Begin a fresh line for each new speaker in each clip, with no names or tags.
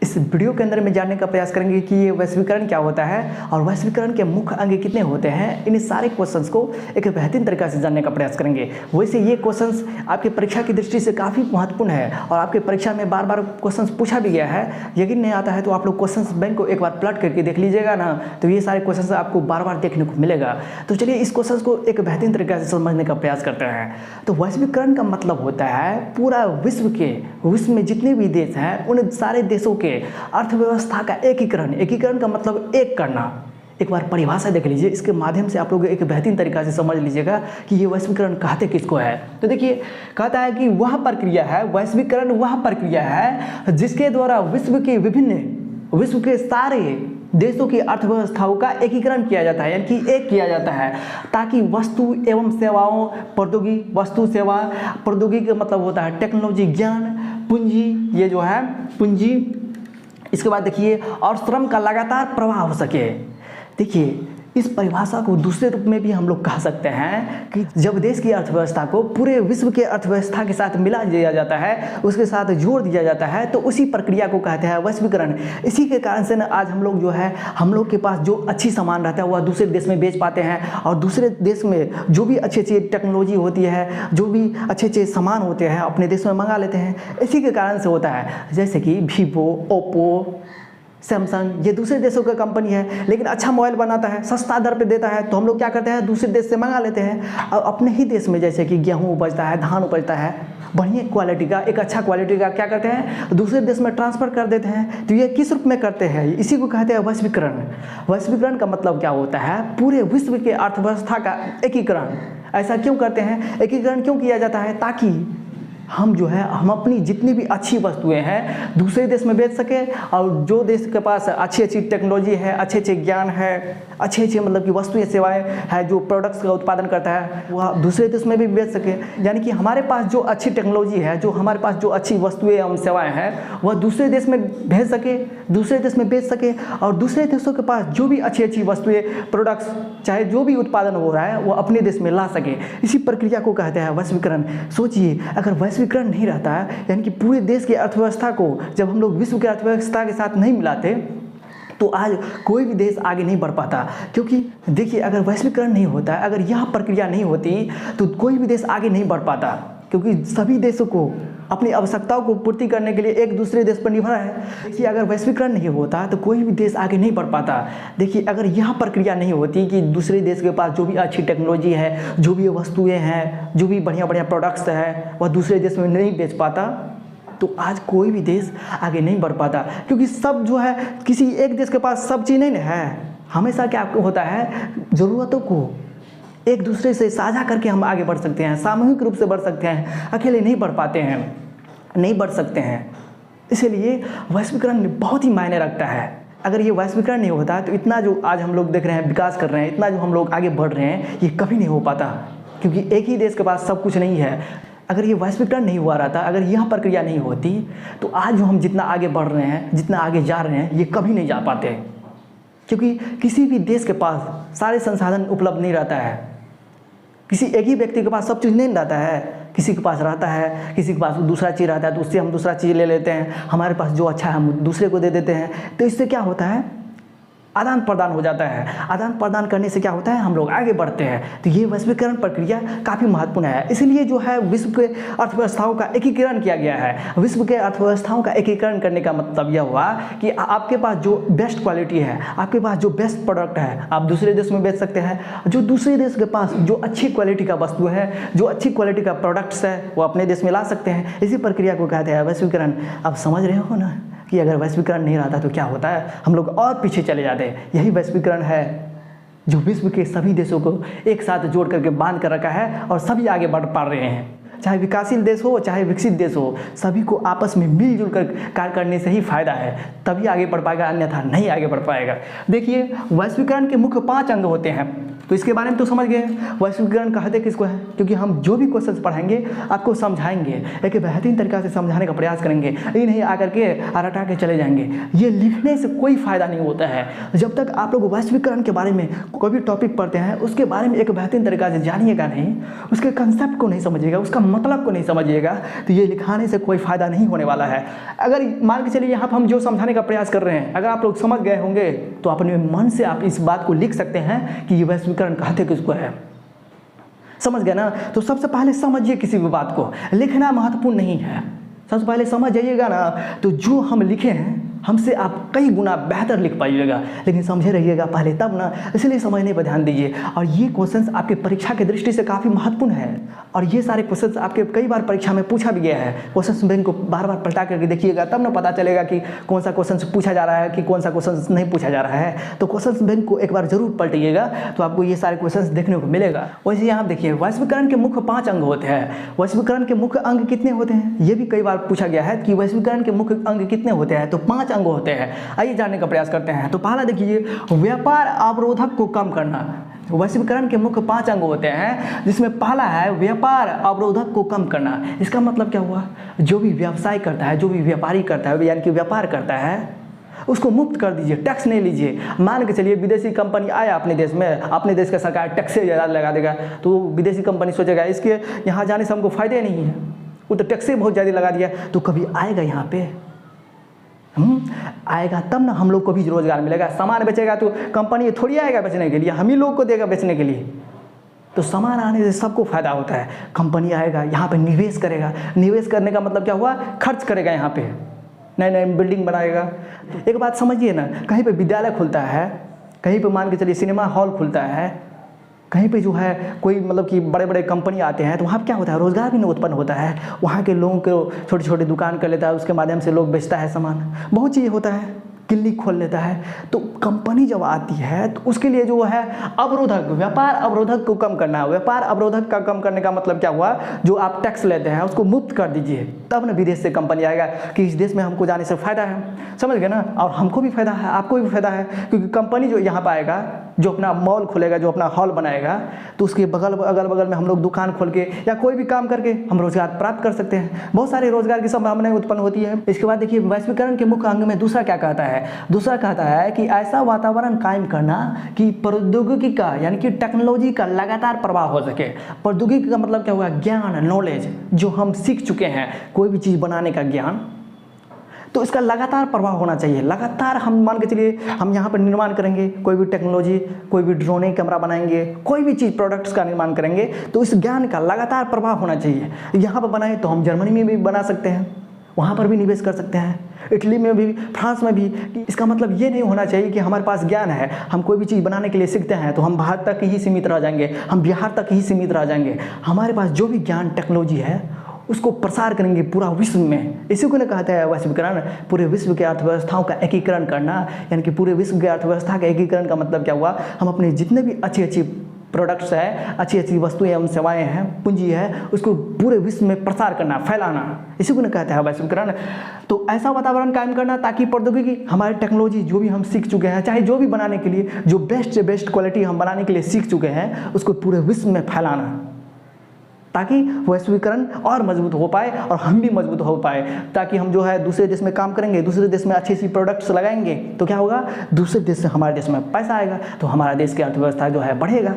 इस वीडियो के अंदर में जानने का प्रयास करेंगे कि ये वैश्वीकरण क्या होता है और वैश्वीकरण के मुख्य अंग कितने होते हैं। इन सारे क्वेश्चंस को एक बेहतरीन तरीके से जानने का प्रयास करेंगे। वैसे ये क्वेश्चंस आपके परीक्षा की दृष्टि से काफ़ी महत्वपूर्ण है और आपके परीक्षा में बार बार क्वेश्चंस पूछा भी गया है। यकीन नहीं आता है तो आप लोग क्वेश्चंस बैंक को एक बार प्लॉट करके देख लीजिएगा ना, तो ये सारे क्वेश्चंस आपको बार बार देखने को मिलेगा। तो चलिए इस क्वेश्चंस को एक बेहतरीन तरीके से समझने का प्रयास करते हैं। तो वैश्वीकरण का मतलब होता है पूरा विश्व में जितने भी देश हैं उन सारे देशों के अर्थव्यवस्था का एकीकरण। एकीकरण का मतलब एक करना। एक बार परिभाषा देख लीजिए, इसके माध्यम से आप लोग एक बेहतरीन तरीका से समझ लीजिएगा कि ये वैश्वीकरण कहते किसको है। तो देखिए, कहता है कि वह प्रक्रिया है, वैश्वीकरण वह प्रक्रिया है जिसके द्वारा विश्व के सारे देशों की अर्थव्यवस्थाओं का एकीकरण किया जाता है, यानी कि एक किया जाता है, ताकि वस्तु एवं सेवाओं प्रौद्योगिकी का मतलब होता है टेक्नोलॉजी, ज्ञान, पूंजी, ये जो है पूंजी, इसके बाद देखिए और श्रम का लगातार प्रवाह हो सके। देखिए, इस परिभाषा को दूसरे रूप में भी हम लोग कह सकते हैं कि जब देश की अर्थव्यवस्था को पूरे विश्व के अर्थव्यवस्था के साथ मिला दिया जाता है, उसके साथ जोड़ दिया जाता है, तो उसी प्रक्रिया को कहते हैं वैश्वीकरण। इसी के कारण से ना आज हम लोग जो है, हम लोग के पास जो अच्छी सामान रहता है वह दूसरे देश में बेच पाते हैं और दूसरे देश में जो भी अच्छी टेक्नोलॉजी होती है, जो भी अच्छे सामान होते हैं अपने देश में मंगा लेते हैं। इसी के कारण से होता है, जैसे कि वीवो, ओप्पो, सैमसंग, ये दूसरे देशों का कंपनी है लेकिन अच्छा मोबाइल बनाता है, सस्ता दर पे देता है, तो हम लोग क्या करते हैं, दूसरे देश से मंगा लेते हैं। और अपने ही देश में जैसे कि गेहूँ उपजता है, धान उपजता है, बढ़िया क्वालिटी का, एक अच्छा क्वालिटी का, क्या करते हैं, दूसरे देश में ट्रांसफ़र कर देते हैं। तो ये किस रूप में करते हैं, इसी को कहते हैं वैश्वीकरण। वैश्वीकरण का मतलब क्या होता है, पूरे विश्व के अर्थव्यवस्था का एकीकरण। ऐसा क्यों करते हैं, एकीकरण क्यों किया जाता है, ताकि हम अपनी जितनी भी अच्छी वस्तुएं हैं दूसरे देश में बेच सके और जो देश के पास अच्छी टेक्नोलॉजी है, अच्छे ज्ञान है, अच्छे मतलब कि वस्तुएं सेवाएं है, जो प्रोडक्ट्स का उत्पादन करता है, वह दूसरे देश में भी बेच सके। यानी कि हमारे पास जो अच्छी टेक्नोलॉजी है, जो हमारे पास जो अच्छी वस्तुएं एवं सेवाएं हैं, वह दूसरे देश में भेज सके, दूसरे देश में बेच सके और दूसरे देशों के पास जो भी अच्छी वस्तुएं, प्रोडक्ट्स, चाहे जो भी उत्पादन हो रहा है, वो अपने देश में ला सके। इसी प्रक्रिया को कहते हैं वैश्वीकरण। सोचिए, अगर वैश्वीकरण नहीं रहता है, यानी कि पूरे देश की अर्थव्यवस्था को जब हम लोग विश्व की अर्थव्यवस्था के साथ नहीं मिलाते, तो आज कोई भी देश आगे नहीं बढ़ पाता। क्योंकि देखिए, अगर वैश्वीकरण नहीं होता, अगर यह प्रक्रिया नहीं होती, तो कोई भी देश आगे नहीं बढ़ पाता। क्योंकि सभी देशों को अपनी आवश्यकताओं को पूर्ति करने के लिए एक दूसरे देश पर निर्भर है। देखिए, अगर वैश्वीकरण नहीं होता तो कोई भी देश आगे नहीं बढ़ पाता। देखिए, अगर यह प्रक्रिया नहीं होती कि दूसरे देश के पास जो भी अच्छी टेक्नोलॉजी है, जो भी वस्तुएं हैं, जो भी बढ़िया प्रोडक्ट्स है, वह दूसरे देश में नहीं बेच पाता, तो आज कोई भी देश आगे नहीं बढ़ पाता। क्योंकि सब जो है, किसी एक देश के पास सब चीज़ नहीं है। हमेशा क्या होता है, ज़रूरतों को एक दूसरे से साझा करके हम आगे बढ़ सकते हैं, सामूहिक रूप से बढ़ सकते हैं, अकेले नहीं बढ़ पाते हैं, नहीं बढ़ सकते हैं। इसलिए वैश्वीकरण बहुत ही मायने रखता है। अगर ये वैश्वीकरण नहीं होता तो इतना जो आज हम लोग देख रहे हैं, विकास कर रहे हैं, इतना जो हम लोग आगे बढ़ रहे हैं, ये कभी नहीं हो पाता। क्योंकि एक ही देश के पास सब कुछ नहीं है। अगर ये वैश्वीकरण नहीं हुआ रहता, अगर यह प्रक्रिया नहीं होती, तो आज जो हम जितना आगे बढ़ रहे हैं, जितना आगे जा रहे हैं, ये कभी नहीं जा पाते। क्योंकि किसी भी देश के पास सारे संसाधन उपलब्ध नहीं रहता है। किसी एक ही व्यक्ति के पास सब चीज़ नहीं रहता है। किसी के पास रहता है, किसी के पास दूसरा चीज़ रहता है, तो उससे हम दूसरा चीज़ ले लेते हैं। हमारे पास जो अच्छा है हम दूसरे को दे देते हैं। तो इससे क्या होता है, आदान प्रदान हो जाता है। आदान प्रदान करने से क्या होता है, हम लोग आगे बढ़ते हैं। तो ये वैश्वीकरण प्रक्रिया काफ़ी महत्वपूर्ण है। इसलिए जो है विश्व के अर्थव्यवस्थाओं का एकीकरण किया गया है। विश्व के अर्थव्यवस्थाओं का एकीकरण करने का मतलब यह हुआ कि आपके पास जो बेस्ट क्वालिटी है, आपके पास जो बेस्ट प्रोडक्ट है, आप दूसरे देश में बेच सकते हैं। जो दूसरे देश के पास जो अच्छी क्वालिटी का वस्तु है, जो अच्छी क्वालिटी का प्रोडक्ट्स है, वो अपने देश में ला सकते हैं। इसी प्रक्रिया को कहते हैं वैश्वीकरण। अब समझ रहे हो ना कि अगर वैश्वीकरण नहीं रहता तो क्या होता है, हम लोग और पीछे चले जाते हैं। यही वैश्वीकरण है जो विश्व के सभी देशों को एक साथ जोड़ करके बांध कर रखा है और सभी आगे बढ़ पा रहे हैं। चाहे विकासशील देश हो, चाहे विकसित देश हो, सभी को आपस में मिलजुल कर कार्य करने से ही फायदा है, तभी आगे बढ़ पाएगा, अन्यथा नहीं आगे बढ़ पाएगा। देखिए, वैश्वीकरण के मुख्य 5 अंग होते हैं। तो इसके बारे में तो समझ गए वैश्वीकरण कहते किसको है, क्योंकि हम जो भी क्वेश्चन पढ़ाएंगे आपको समझाएंगे, एक बेहतरीन तरीका से समझाने का प्रयास करेंगे, ये नहीं आकर के रटा के चले जाएंगे। ये लिखने से कोई फायदा नहीं होता है। जब तक आप लोग वैश्वीकरण के बारे में कोई भी टॉपिक पढ़ते हैं उसके बारे में एक बेहतरीन तरीका से जानिएगा नहीं, उसके कंसेप्ट को नहीं समझिएगा, उसका मतलब को नहीं समझिएगा, तो ये लिखाने से कोई फायदा नहीं होने वाला है। अगर मान के चलिए यहाँ पर हम जो समझाने का प्रयास कर रहे हैं अगर आप लोग समझ गए होंगे तो अपने मन से आप इस बात को लिख सकते हैं कि ये वैश्वीकरण कहते किसको है। समझ गए ना? तो सबसे पहले समझिए किसी भी बात को, लिखना महत्वपूर्ण नहीं है, सबसे पहले समझ जाइएगा ना तो जो हम लिखे हैं हमसे आप कई गुना बेहतर लिख पाइएगा। लेकिन समझे रहिएगा पहले तब ना, इसलिए समझने पर ध्यान दीजिए। और ये क्वेश्चंस आपके परीक्षा की दृष्टि से काफ़ी महत्वपूर्ण है और ये सारे क्वेश्चंस आपके कई बार परीक्षा में पूछा भी गया है। क्वेश्चन बैंक को बार बार पलटा करके देखिएगा तब ना पता चलेगा कि कौन सा क्वेश्चन पूछा जा रहा है कि कौन सा क्वेश्चन नहीं पूछा जा रहा है। तो क्वेश्चन बैंक को एक बार जरूर पलटिएगा तो आपको ये सारे क्वेश्चन देखने को मिलेगा। वैसे यहाँ देखिए वैश्वीकरण के मुख्य 5 अंग होते हैं। वैश्वीकरण के मुख्य अंग कितने होते हैं ये भी कई बार पूछा गया है कि वैश्वीकरण के मुख्य अंग कितने होते हैं, तो 5 अंग होते हैं। आइए जानने का प्रयास करते हैं। तो पहला देखिए व्यापार अवरोधक को कम करना। वैश्वीकरण के मुख्य 5 अंग होते हैं जिसमें पहला है व्यापार अवरोधक को कम करना। इसका मतलब क्या हुआ, जो भी व्यवसाय करता है, जो भी व्यापारी करता है यानी कि व्यापार करता है उसको मुक्त कर दीजिए, टैक्स नहीं लीजिए। मान के चलिए विदेशी कंपनी आया अपने देश में, अपने देश का सरकार टैक्स ज़्यादा लगा देगा तो विदेशी कंपनी सोचेगा इसके यहाँ जाने से हमको फायदे नहीं है, वो तो टैक्स बहुत ज़्यादा लगा दिया, तो कभी आएगा यहाँ पे आएगा तब ना हम लोग को भी रोजगार मिलेगा। सामान बेचेगा तो कंपनी थोड़ी आएगा बेचने के लिए, हम ही लोग को देगा बेचने के लिए। तो सामान आने से सबको फायदा होता है। कंपनी आएगा यहाँ पे निवेश करेगा, निवेश करने का मतलब क्या हुआ, खर्च करेगा, यहाँ पे नए नए बिल्डिंग बनाएगा। एक बात समझिए ना, कहीं पे विद्यालय खुलता है, कहीं पे मान के चलिए सिनेमा हॉल खुलता है, कहीं पे जो है कोई मतलब कि बड़े बड़े कंपनी आते हैं तो वहाँ क्या होता है, रोज़गार भी उत्पन्न होता है। वहाँ के लोगों को छोटे छोटे दुकान कर लेता है, उसके माध्यम से लोग बेचता है सामान, बहुत चीज़ होता है, क्लिनिक खोल लेता है। तो कंपनी जब आती है तो उसके लिए जो है अवरोधक, व्यापार अवरोधक को कम करना है। व्यापार अवरोधक का कम करने का मतलब क्या हुआ, जो आप टैक्स लेते हैं उसको मुक्त कर दीजिए, तब ना विदेश से कंपनी आएगा कि इस देश में हमको जाने से फ़ायदा है। समझ गए ना? और हमको भी फ़ायदा है, आपको भी फ़ायदा है, क्योंकि कंपनी जो यहाँ पर आएगा, जो अपना मॉल खोलेगा, जो अपना हॉल बनाएगा, तो उसके अगल बगल में हम लोग दुकान खोल के या कोई भी काम करके हम रोज़गार प्राप्त कर सकते हैं। बहुत सारे रोज़गार की संभावनाएं उत्पन्न होती है। इसके बाद देखिए वैश्वीकरण के मुख्य अंग में दूसरा क्या कहता है, दूसरा कहता है कि ऐसा वातावरण कायम करना कि प्रौद्योगिकी का यानी कि टेक्नोलॉजी का लगातार प्रभाव हो सके। प्रौद्योगिकी का मतलब क्या हुआ, ज्ञान, नॉलेज, जो हम सीख चुके हैं, कोई भी चीज़ बनाने का ज्ञान, तो इसका लगातार प्रभाव होना चाहिए। लगातार हम मान के चलिए हम यहाँ पर निर्माण करेंगे, कोई भी टेक्नोलॉजी, कोई भी ड्रोन कैमरा बनाएंगे, कोई भी चीज़ प्रोडक्ट्स का निर्माण करेंगे तो इस ज्ञान का लगातार प्रभाव होना चाहिए। यहाँ पर बनाए तो हम जर्मनी में भी बना सकते हैं, वहाँ पर भी निवेश कर सकते हैं, इटली में भी, फ्रांस में भी। इसका मतलब ये नहीं होना चाहिए कि हमारे पास ज्ञान है, हम कोई भी चीज़ बनाने के लिए सीखते हैं तो हम भारत तक ही सीमित रह जाएंगे, हम बिहार तक ही सीमित रह जाएंगे। हमारे पास जो भी ज्ञान टेक्नोलॉजी है उसको प्रसार करेंगे पूरा विश्व में। इसी को ना कहते हैं वैश्वीकरण, पूरे विश्व की अर्थव्यवस्थाओं का एकीकरण करना। यानी कि पूरे विश्व की अर्थव्यवस्था का एकीकरण का मतलब क्या हुआ, हम अपने जितने भी अच्छी अच्छी प्रोडक्ट्स है, अच्छी अच्छी वस्तुएं एवं सेवाएं हैं, पूंजी है, उसको पूरे विश्व में प्रसार करना, फैलाना, इसी को ना कहते हैं वैश्वीकरण। तो ऐसा वातावरण कायम करना ताकि प्रौद्योगिकी, हमारी टेक्नोलॉजी जो भी हम सीख चुके हैं, चाहे जो भी बनाने के लिए, जो बेस्ट से बेस्ट क्वालिटी हम बनाने के लिए सीख चुके हैं, उसको पूरे विश्व में फैलाना, ताकि वैश्वीकरण और मजबूत हो पाए और हम भी मजबूत हो पाए। ताकि हम जो है दूसरे देश में काम करेंगे, दूसरे देश में अच्छी सी प्रोडक्ट्स लगाएंगे तो क्या होगा, दूसरे देश से हमारे देश में पैसा आएगा, तो हमारा देश की अर्थव्यवस्था जो है बढ़ेगा।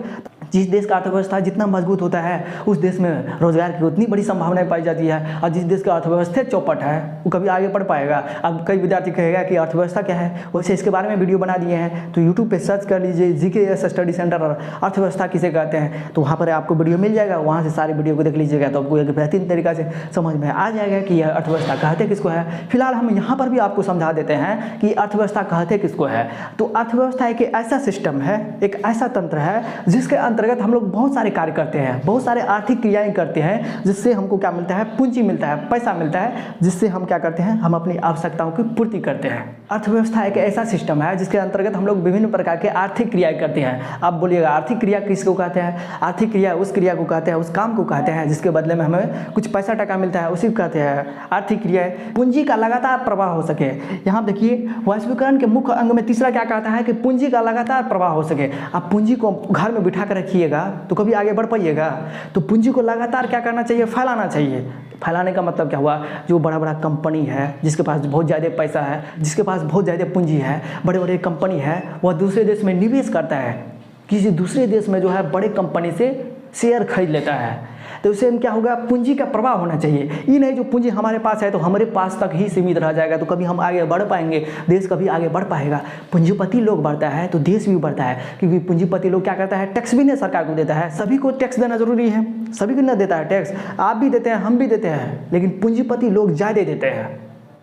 जिस देश का अर्थव्यवस्था जितना मजबूत होता है उस देश में रोजगार की उतनी बड़ी संभावनाएं पाई जाती है। और जिस देश का अर्थव्यवस्था चौपट है वो कभी आगे बढ़ पाएगा। अब कई विद्यार्थी कहेगा कि अर्थव्यवस्था क्या है, वैसे इसके बारे में वीडियो बना दिए हैं, तो यूट्यूब पे सर्च कर लीजिए GKS स्टडी सेंटर और अर्थव्यवस्था किसे कहते हैं, तो वहाँ पर आपको वीडियो मिल जाएगा, वहाँ से सारी वीडियो को देख लीजिएगा तो आपको एक बेहतरीन तरीका से समझ में आ जाएगा कि यह अर्थव्यवस्था कहते किसको है। फिलहाल हम यहाँ पर भी आपको समझा देते हैं कि अर्थव्यवस्था कहते किसको है। तो अर्थव्यवस्था एक ऐसा सिस्टम है, एक ऐसा तंत्र है जिसके अंतर्गत हम लोग बहुत सारे कार्य करते हैं, बहुत सारे आर्थिक क्रियाएं करते हैं, जिससे हमको क्या मिलता है, पूंजी मिलता है, पैसा मिलता है, जिससे हम क्या करते हैं, हम अपनी आवश्यकताओं की पूर्ति करते हैं। अर्थव्यवस्था एक ऐसा सिस्टम है जिसके अंतर्गत हम लोग विभिन्न प्रकार के आर्थिक क्रियाएं करते हैं। आप बोलिएगा आर्थिक क्रिया किसको कहते हैं? आर्थिक क्रिया उस क्रिया को कहते हैं, उस काम को कहते हैं जिसके बदले में हमें कुछ पैसा टका मिलता है, उसी को कहते हैं आर्थिक क्रिया। पूंजी का लगातार प्रवाह हो सके। यहाँ देखिए वैश्वीकरण के मुख्य अंग में तीसरा क्या कहता है कि पूंजी का लगातार प्रवाह हो सके। आप पूंजी को घर में बिठा कर रखिएगा तो कभी आगे बढ़ पाइएगा? तो पूंजी को लगातार क्या करना चाहिए, फैलाना चाहिए। फैलाने का मतलब क्या हुआ, जो बड़ा बड़ा कंपनी है, जिसके पास बहुत ज़्यादा पैसा है, जिसके पास बहुत ज़्यादा पूंजी है, बड़े बड़े कंपनी है, वह दूसरे देश में निवेश करता है, किसी दूसरे देश में जो है बड़े कंपनी से शेयर खरीद लेता है। तो उससे क्या होगा, पूंजी का प्रवाह होना चाहिए। ये नहीं जो पूंजी हमारे पास है तो हमारे पास तक ही सीमित रह जाएगा, तो कभी हम आगे बढ़ पाएंगे, देश कभी आगे बढ़ पाएगा। पूंजीपति लोग बढ़ता है तो देश भी बढ़ता है, क्योंकि पूंजीपति लोग क्या करता है, टैक्स भी नहीं सरकार को देता है। सभी को टैक्स देना जरूरी है, सभी को न देता है टैक्स, आप भी देते हैं, हम भी देते हैं, लेकिन पूंजीपति लोग ज़्यादा देते हैं।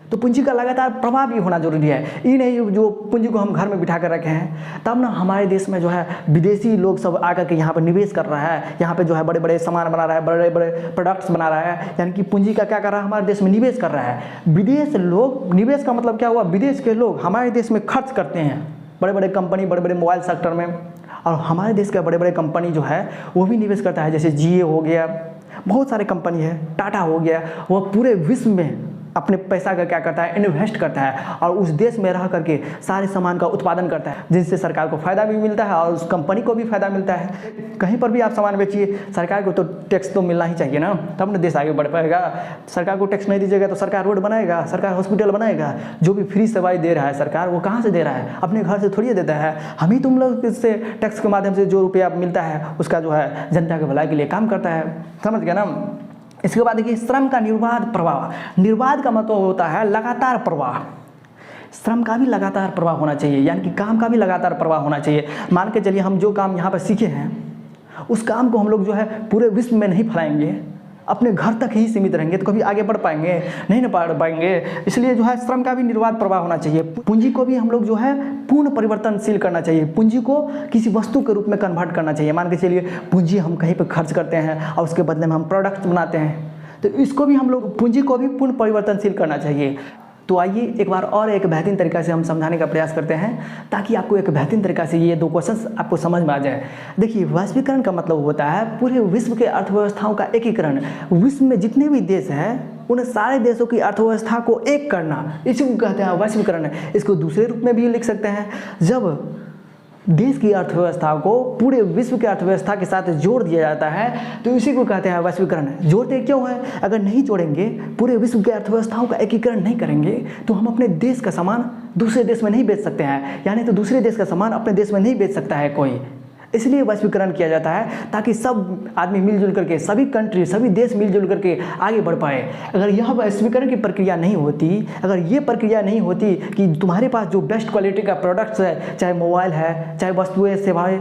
तो पूंजी का लगातार प्रवाह भी होना जरूरी है। ये नहीं जो पूंजी को हम घर में बिठा कर रखे हैं, तब ना हमारे देश में जो है विदेशी लोग सब आकर के यहाँ पर निवेश कर रहा है, यहाँ पे जो है बड़े बड़े सामान बना रहा है, बड़े बड़े प्रोडक्ट्स बना रहा है, यानी कि पूंजी का क्या कर रहा है, हमारे देश में निवेश कर रहा है। विदेश लोग, निवेश का मतलब क्या हुआ, विदेश के लोग हमारे देश में खर्च करते हैं, बड़े बड़े कंपनी, बड़े बड़े मोबाइल सेक्टर में, और हमारे देश के बड़े बड़े कंपनी जो है वो भी निवेश करता है। जैसे GA हो गया, बहुत सारे कंपनी है, टाटा हो गया, वह पूरे विश्व में अपने पैसा का क्या करता है, इन्वेस्ट करता है, और उस देश में रह करके सारे सामान का उत्पादन करता है, जिससे सरकार को फायदा भी मिलता है और उस कंपनी को भी फायदा मिलता है। कहीं पर भी आप सामान बेचिए, सरकार को तो टैक्स तो मिलना ही चाहिए ना, तब ना देश आगे बढ़ पाएगा। सरकार को टैक्स नहीं दीजिएगा तो सरकार रोड बनाएगा, सरकार हॉस्पिटल बनाएगा। जो भी फ्री सेवाएं दे रहा है सरकार, वो कहाँ से दे रहा है, अपने घर से थोड़ी देता है। हम ही तुम लोग इससे टैक्स के माध्यम से जो रुपया मिलता है उसका जो है जनता के भलाई के लिए काम करता है, समझ गया ना। इसके बाद देखिए श्रम का निर्बाध प्रवाह। निर्बाध का मतलब होता है लगातार प्रवाह। श्रम का भी लगातार प्रवाह होना चाहिए, यानी कि काम का भी लगातार प्रवाह होना चाहिए। मान के चलिए हम जो काम यहाँ पर सीखे हैं उस काम को हम लोग जो है पूरे विश्व में नहीं फैलाएंगे, अपने घर तक ही सीमित रहेंगे, तो कभी आगे बढ़ पाएंगे नहीं, ना बढ़ पाएंगे। इसलिए जो है श्रम का भी निर्बाध प्रवाह होना चाहिए। पूंजी को भी हम लोग जो है पूर्ण परिवर्तनशील करना चाहिए, पूंजी को किसी वस्तु के रूप में कन्वर्ट करना चाहिए। मान के चलिए पूंजी हम कहीं पर खर्च करते हैं और उसके बदले में हम प्रोडक्ट बनाते हैं, तो इसको भी हम लोग, पूंजी को भी पूर्ण परिवर्तनशील करना चाहिए। तो आइए एक बार और एक बेहतरीन तरीका से हम समझाने का प्रयास करते हैं, ताकि आपको एक बेहतरीन तरीका से ये 2 क्वेश्चंस आपको समझ में आ जाए। देखिए वैश्वीकरण का मतलब होता है पूरे विश्व के अर्थव्यवस्थाओं का एकीकरण। विश्व में जितने भी देश हैं उन सारे देशों की अर्थव्यवस्था को एक करना, इसी को कहते हैं वैश्वीकरण। इसको दूसरे रूप में भी लिख सकते हैं, जब देश की अर्थव्यवस्था को पूरे विश्व की अर्थव्यवस्था के साथ जोड़ दिया जाता है तो इसी को कहते हैं वैश्वीकरण। जोड़ते क्यों है, अगर नहीं जोड़ेंगे, पूरे विश्व की अर्थव्यवस्थाओं का एकीकरण नहीं करेंगे तो हम अपने देश का सामान दूसरे देश में नहीं बेच सकते हैं, यानी तो दूसरे देश का सामान अपने देश में नहीं बेच सकता है कोई। इसलिए वैश्वीकरण किया जाता है, ताकि सब आदमी मिलजुल करके, सभी कंट्री, सभी देश मिलजुल करके आगे बढ़ पाए। अगर यह वैश्वीकरण की प्रक्रिया नहीं होती, अगर ये प्रक्रिया नहीं होती कि तुम्हारे पास जो बेस्ट क्वालिटी का प्रोडक्ट्स है, चाहे मोबाइल है, चाहे वस्तुएं, सेवाएं,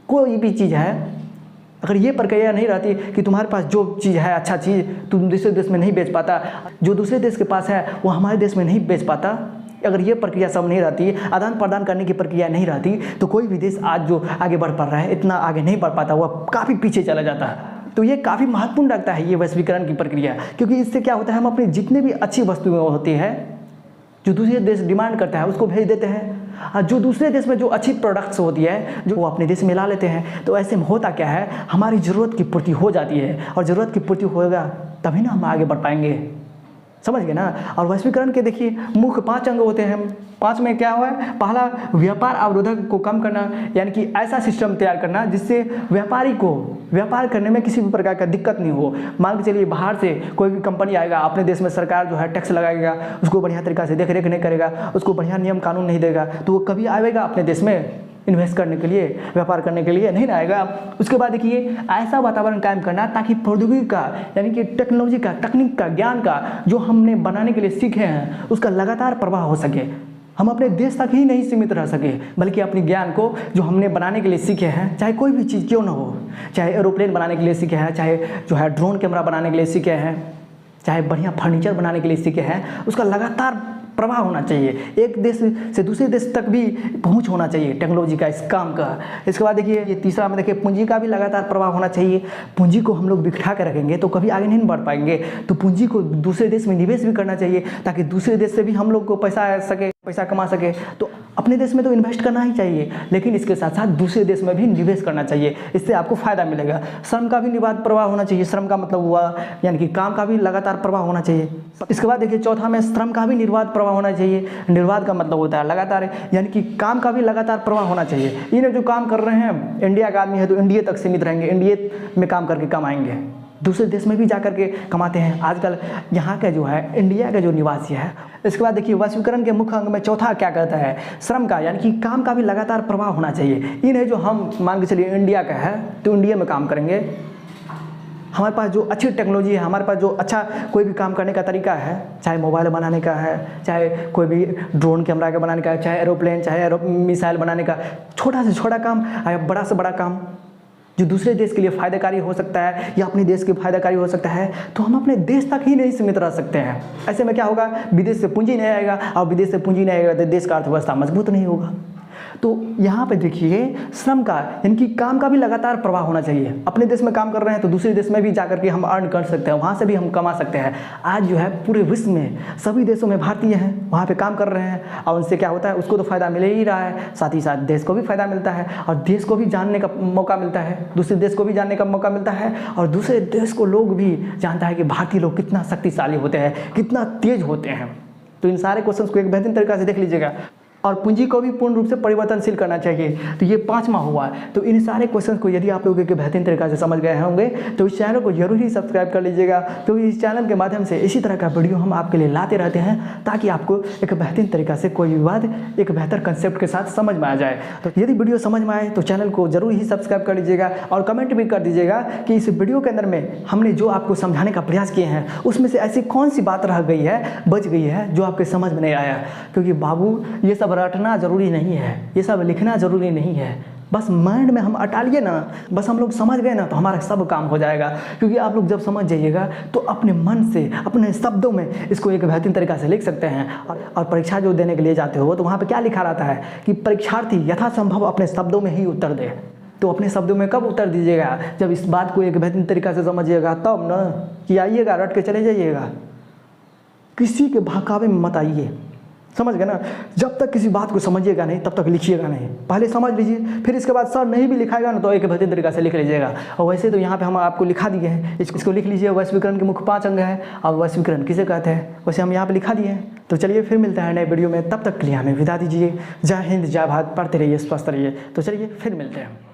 कोई भी चीज़ है, अगर ये प्रक्रिया नहीं रहती कि तुम्हारे पास जो चीज़ है, अच्छा चीज़, तुम दूसरे देश में नहीं बेच पाता, जो दूसरे देश के पास है वो हमारे देश में नहीं बेच पाता, अगर ये प्रक्रिया सब नहीं रहती, आदान प्रदान करने की प्रक्रिया नहीं रहती, तो कोई भी देश आज जो आगे बढ़ पा रहा है इतना आगे नहीं बढ़ पाता, वह काफ़ी पीछे चला जाता है। तो ये काफ़ी महत्वपूर्ण लगता है ये वैश्वीकरण की प्रक्रिया, क्योंकि इससे क्या होता है, हम अपनी जितने भी अच्छी वस्तुएं होती है जो दूसरे देश डिमांड करता है उसको भेज देते हैं, और जो दूसरे देश में जो अच्छी प्रोडक्ट्स होती है जो वो अपने देश में ला लेते हैं। तो ऐसे में होता क्या है, हमारी ज़रूरत की पूर्ति हो जाती है, और ज़रूरत की पूर्ति होगा तभी ना हम आगे बढ़ पाएंगे, समझ गए ना। और वैश्वीकरण के देखिए मुख्य 5 अंग होते हैं। 5 में क्या हुआ है, पहला व्यापार अवरोधक को कम करना, यानी कि ऐसा सिस्टम तैयार करना जिससे व्यापारी को व्यापार करने में किसी भी प्रकार का दिक्कत नहीं हो। मान के चलिए बाहर से कोई भी कंपनी आएगा, अपने देश में सरकार जो है टैक्स लगाएगा, उसको बढ़िया तरीक़ा से देख रेख नहीं करेगा, उसको बढ़िया नियम कानून नहीं देगा, तो वो कभी आएगा अपने देश में इन्वेस्ट करने के लिए, व्यापार करने के लिए नहीं आएगा। उसके बाद देखिए ऐसा वातावरण कायम करना ताकि प्रौद्योगिकी का, यानी कि टेक्नोलॉजी का, तकनीक का, ज्ञान का जो हमने बनाने के लिए सीखे हैं उसका लगातार प्रवाह हो सके। हम अपने देश तक ही नहीं सीमित रह सके, बल्कि अपने ज्ञान को जो हमने बनाने के लिए सीखे हैं, चाहे कोई भी चीज़ क्यों ना हो, चाहे एरोप्लेन बनाने के लिए सीखे हैं, चाहे जो है ड्रोन कैमरा बनाने के लिए सीखे हैं, चाहे बढ़िया फर्नीचर बनाने के लिए सीखे हैं, उसका लगातार प्रवाह होना चाहिए, एक देश से दूसरे देश तक भी पहुंच होना चाहिए टेक्नोलॉजी का, इस काम का। इसके बाद देखिए ये तीसरा में देखिए पूंजी का भी लगातार प्रवाह होना चाहिए। पूंजी को हम लोग बिखरा कर रखेंगे तो कभी आगे नहीं बढ़ पाएंगे। तो पूंजी को दूसरे देश में निवेश भी करना चाहिए ताकि दूसरे देश से भी हम लोग को पैसा आ सके, पैसा कमा सके। तो अपने देश में तो इन्वेस्ट करना ही चाहिए, लेकिन इसके साथ साथ दूसरे देश में भी निवेश करना चाहिए, इससे आपको फायदा मिलेगा। श्रम का भी निर्बाध प्रवाह होना चाहिए। श्रम का मतलब हुआ यानी कि काम का भी लगातार प्रवाह होना चाहिए। इसके बाद देखिए चौथा में श्रम का भी निर्बाध प्रवाह होना चाहिए। निर्बाध का मतलब होता है लगातार, यानी कि काम का भी लगातार प्रवाह होना चाहिए। इन्हें जो काम कर रहे हैं, इंडिया का आदमी है तो इंडिया तक सीमित रहेंगे, इंडिया में काम करके कमाएंगे, दूसरे देश में भी जा करके कमाते हैं आजकल यहाँ का जो है, इंडिया का जो निवासी है। इसके बाद देखिए वैश्वीकरण के मुख्य अंग में चौथा क्या कहता है, श्रम का यानी कि काम का भी लगातार प्रवाह होना चाहिए। इन्हें जो हम मान के चलिए इंडिया का है तो इंडिया में काम करेंगे, हमारे पास जो अच्छी टेक्नोलॉजी है, हमारे पास जो अच्छा कोई भी काम करने का तरीका है, चाहे मोबाइल बनाने का है, चाहे कोई भी ड्रोन कैमरा का बनाने का है, चाहे एरोप्लेन, चाहे मिसाइल बनाने का, छोटा से छोटा काम या बड़ा से बड़ा काम जो दूसरे देश के लिए फ़ायदेकारी हो सकता है या अपने देश के फ़ायदेकारी हो सकता है, तो हम अपने देश तक ही नहीं सीमित रह सकते हैं। ऐसे में क्या होगा, विदेश से पूंजी नहीं आएगा, और विदेश से पूंजी नहीं आएगा तो देश का अर्थव्यवस्था मजबूत नहीं होगा। तो यहाँ पे देखिए श्रम का यानी कि काम का भी लगातार प्रवाह होना चाहिए। अपने देश में काम कर रहे हैं तो दूसरे देश में भी जा करके हम अर्न कर सकते हैं, वहाँ से भी हम कमा सकते हैं। आज जो है पूरे विश्व में सभी देशों में भारतीय हैं, वहाँ पे काम कर रहे हैं और उनसे क्या होता है, उसको तो फ़ायदा मिल ही रहा है, साथ ही साथ देश को भी फ़ायदा मिलता है और देश को भी जानने का मौका मिलता है, दूसरे देश को भी जानने का मौका मिलता है और दूसरे देश को लोग भी जानता है कि भारतीय लोग कितना शक्तिशाली होते हैं, कितना तेज होते हैं। तो इन सारे क्वेश्चंस को एक बेहतरीन तरीके से देख लीजिएगा। और पूंजी को भी पूर्ण रूप से परिवर्तनशील करना चाहिए, तो ये पांचवा हुआ। तो इन सारे क्वेश्चंस को यदि आप लोग एक बेहतरीन तरीके से समझ गए होंगे तो इस चैनल को जरूर ही सब्सक्राइब कर लीजिएगा, क्योंकि इस चैनल के माध्यम से इसी तरह का वीडियो हम आपके लिए लाते रहते हैं ताकि आपको एक बेहतरीन तरीके से कोई भी बात एक बेहतर कंसेप्ट के साथ समझ में आ जाए। तो यदि वीडियो समझ में आए तो चैनल को जरूर ही सब्सक्राइब कर लीजिएगा और कमेंट भी कर दीजिएगा कि इस वीडियो के अंदर में हमने जो आपको समझाने का प्रयास किए हैं उसमें से ऐसी कौन सी बात रह गई है, बच गई है, जो आपके समझ में नहीं आया। क्योंकि बाबू ये सब रटना जरूरी नहीं है, ये सब लिखना जरूरी नहीं है, बस माइंड में हम अटा लिए ना, बस हम लोग समझ गए ना तो हमारा सब काम हो जाएगा। क्योंकि आप लोग जब समझ जाइएगा तो अपने मन से अपने शब्दों में इसको एक बेहतरीन तरीक़ा से लिख सकते हैं। और परीक्षा जो देने के लिए जाते हो तो वहाँ पे क्या लिखा रहता है कि परीक्षार्थी यथासंभव अपने शब्दों में ही उत्तर दे। तो अपने शब्दों में कब उत्तर दीजिएगा, जब इस बात को एक बेहतरीन तरीक़ा से समझिएगा तब ना, कि आइएगा रट के चले जाइएगा, किसी के बहकावे में मत आइए। समझ गए ना, जब तक किसी बात को समझिएगा नहीं तब तक लिखिएगा नहीं, पहले समझ लीजिए, फिर इसके बाद सर नहीं भी लिखाएगा ना तो एक बेहतरीन तरीके से लिख लीजिएगा। और वैसे तो यहाँ पे हम आपको लिखा दिए हैं, इसको लिख लीजिए। वैश्वीकरण के मुख्य 5 अंग है, और वैश्वीकरण किसे कहते हैं वैसे हम यहाँ पे लिखा दिए हैं। तो चलिए फिर मिलते हैं नए वीडियो में, तब तक के लिए हमें विदा दीजिए। जय हिंद, जय भारत, पढ़ते रहिए, स्वस्थ रहिए। तो चलिए फिर मिलते हैं।